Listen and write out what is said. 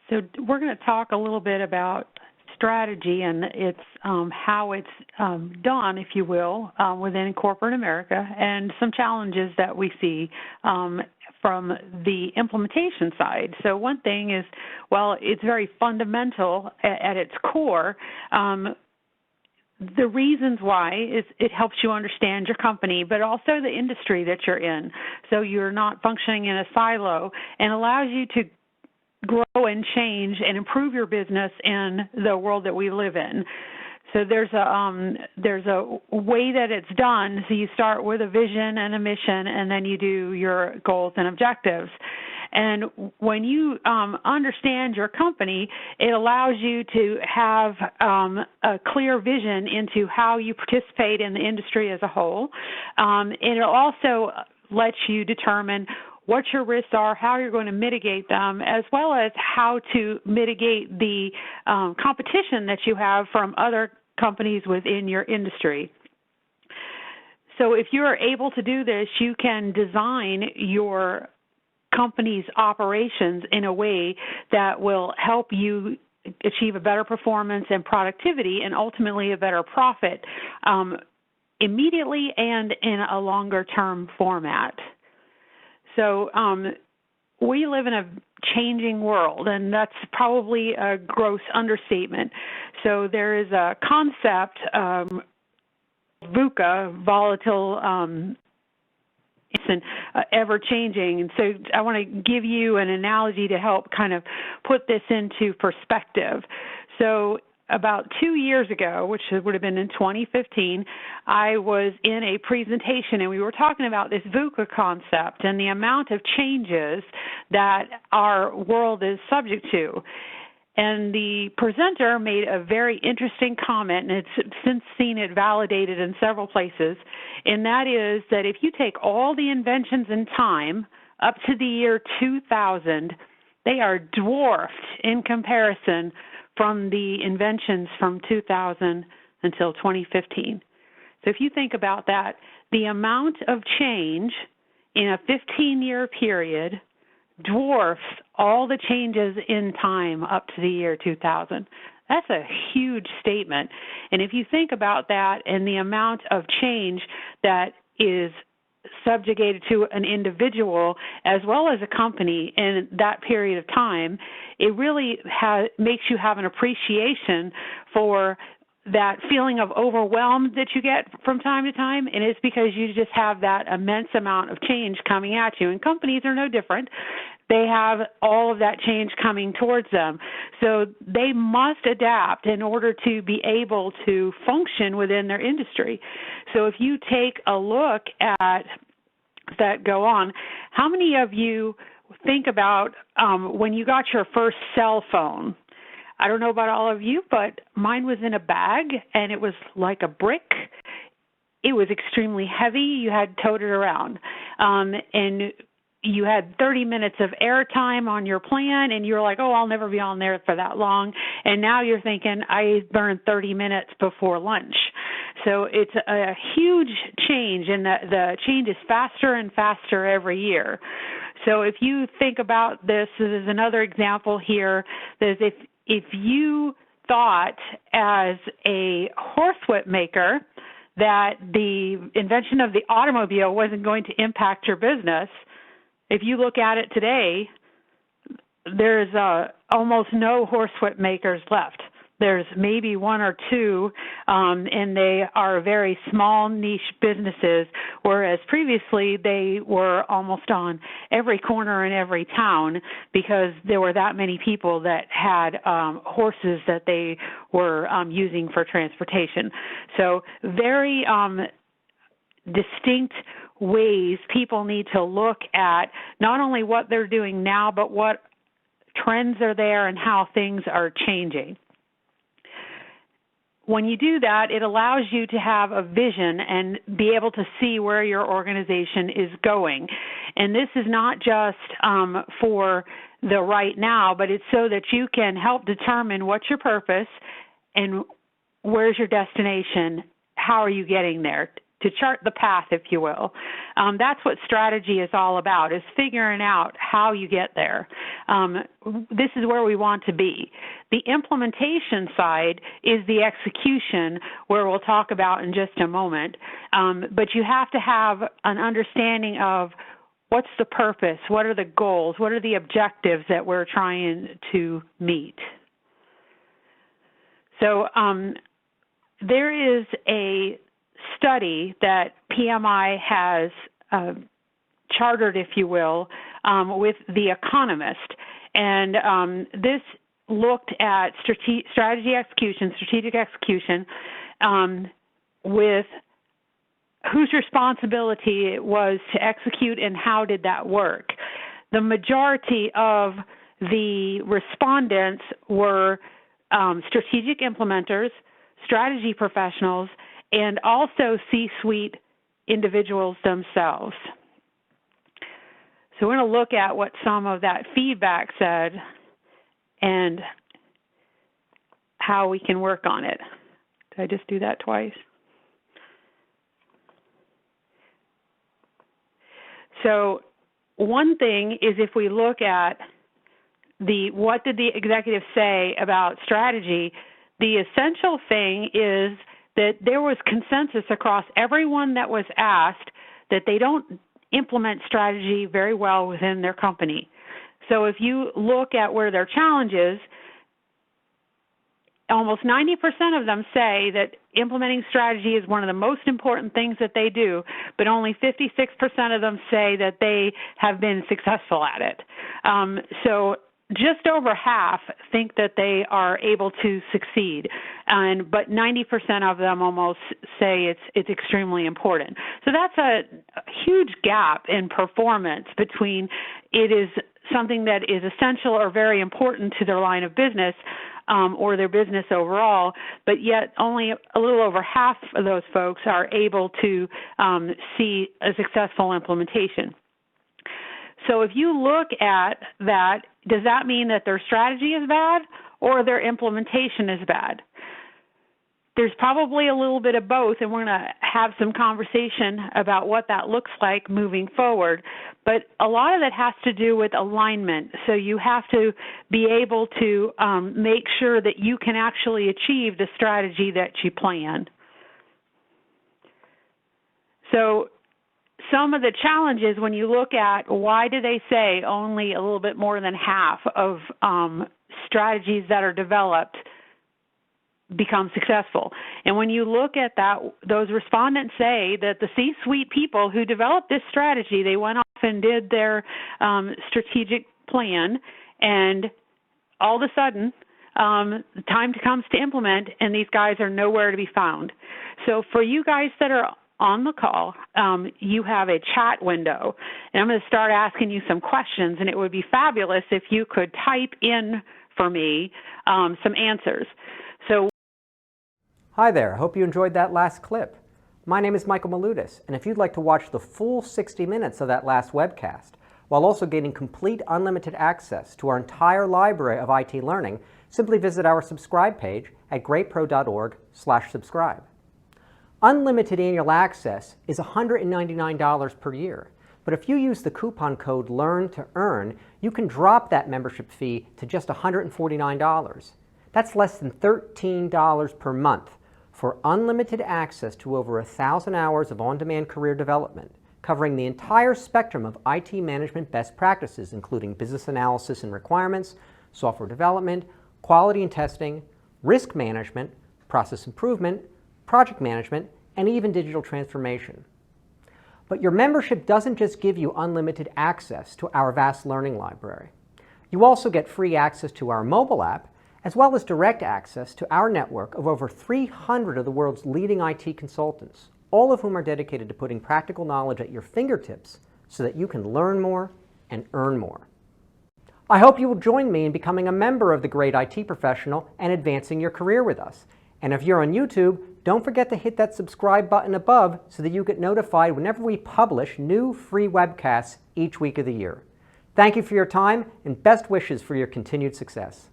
So we're going to talk a little bit about strategy and its, how it's done, if you will, within corporate America, and some challenges that we see from the implementation side. So one thing is, well, it's very fundamental at its core. The reasons why is it helps you understand your company, but also the industry that you're in. So you're not functioning in a silo, and allows you to grow and change and improve your business in the world that we live in. So there's a way that it's done. So you start with a vision and a mission, and then you do your goals and objectives. And when you understand your company, it allows you to have a clear vision into how you participate in the industry as a whole. And it also lets you determine what your risks are, how you're going to mitigate them, as well as how to mitigate the competition that you have from other companies within your industry. So if you're able to do this, you can design your company's operations in a way that will help you achieve a better performance and productivity, and ultimately a better profit immediately and in a longer-term format. So we live in a changing world, and that's probably a gross understatement. So there is a concept, VUCA, volatile, and ever-changing. And so I want to give you an analogy to help kind of put this into perspective. So about 2 years ago, which would have been in 2015, I was in a presentation, and we were talking about this VUCA concept and the amount of changes that our world is subject to. And the presenter made a very interesting comment, and it's since seen it validated in several places, and that is that if you take all the inventions in time up to the year 2000, they are dwarfed in comparison from the inventions from 2000 until 2015. So if you think about that, the amount of change in a 15-year period dwarfs all the changes in time up to the year 2000. That's a huge statement. And if you think about that and the amount of change that is subjugated to an individual as well as a company in that period of time, it really makes you have an appreciation for that feeling of overwhelmed that you get from time to time, and it's because you just have that immense amount of change coming at you. And companies are no different. They have all of that change coming towards them. So they must adapt in order to be able to function within their industry. So if you take a look at that go on, how many of you think about when you got your first cell phone? I don't know about all of you, but mine was in a bag, and it was like a brick. It was extremely heavy. You had to tote it around. And you had 30 minutes of airtime on your plan, and you're like, oh, I'll never be on there for that long. And now you're thinking, I burned 30 minutes before lunch. So it's a huge change, and the change is faster and faster every year. So if you think about this, there's another example here. There's if you thought as a horsewhip maker that the invention of the automobile wasn't going to impact your business, if you look at it today, there's almost no horsewhip makers left. There's maybe one or two, and they are very small niche businesses, whereas previously they were almost on every corner in every town because there were that many people that had horses that they were using for transportation. So very distinct ways people need to look at not only what they're doing now, but what trends are there and how things are changing. When you do that, it allows you to have a vision and be able to see where your organization is going. And this is not just for the right now, but it's so that you can help determine what's your purpose and where's your destination, how are you getting there. to chart the path, if you will. That's what strategy is all about, is figuring out how you get there. This is where we want to be. The implementation side is the execution, where we'll talk about in just a moment. But you have to have an understanding of what's the purpose, what are the goals, what are the objectives that we're trying to meet. So there is a study that PMI has chartered, if you will, with The Economist. And this looked at strategic execution with whose responsibility it was to execute and how did that work. The majority of the respondents were strategic implementers, strategy professionals, and also C-suite individuals themselves. So we're going to look at what some of that feedback said and how we can work on it. Did I just do that twice? So one thing is, if we look at what did the executive say about strategy, the essential thing is that there was consensus across everyone that was asked that they don't implement strategy very well within their company. So if you look at where their challenge is, almost 90% of them say that implementing strategy is one of the most important things that they do, but only 56% of them say that they have been successful at it. So just over half think that they are able to succeed, but 90% of them almost say it's extremely important. So that's a huge gap in performance between it is something that is essential or very important to their line of business or their business overall, but yet only a little over half of those folks are able to see a successful implementation. So if you look at that, does that mean that their strategy is bad or their implementation is bad? There's probably a little bit of both, and we're going to have some conversation about what that looks like moving forward. But a lot of that has to do with alignment. So you have to be able to make sure that you can actually achieve the strategy that you plan. So some of the challenges when you look at why do they say only a little bit more than half of strategies that are developed become successful. And when you look at that, those respondents say that the C-suite people who developed this strategy, they went off and did their strategic plan, and all of a sudden, the time comes to implement, and these guys are nowhere to be found. So for you guys that are on the call, you have a chat window, and I'm going to start asking you some questions, and it would be fabulous if you could type in for me some answers. So, hi there, I hope you enjoyed that last clip. My name is Michael Malutis, and if you'd like to watch the full 60 minutes of that last webcast, while also getting complete unlimited access to our entire library of IT learning, simply visit our subscribe page at greatpro.org/subscribe. Unlimited annual access is $199 per year, but if you use the coupon code LEARN2EARN, you can drop that membership fee to just $149. That's less than $13 per month for unlimited access to over 1,000 hours of on-demand career development, covering the entire spectrum of IT management best practices, including business analysis and requirements, software development, quality and testing, risk management, process improvement, project management, and even digital transformation. But your membership doesn't just give you unlimited access to our vast learning library. You also get free access to our mobile app, as well as direct access to our network of over 300 of the world's leading IT consultants, all of whom are dedicated to putting practical knowledge at your fingertips so that you can learn more and earn more. I hope you will join me in becoming a member of the Great IT Professional and advancing your career with us. And if you're on YouTube, don't forget to hit that subscribe button above so that you get notified whenever we publish new free webcasts each week of the year. Thank you for your time and best wishes for your continued success.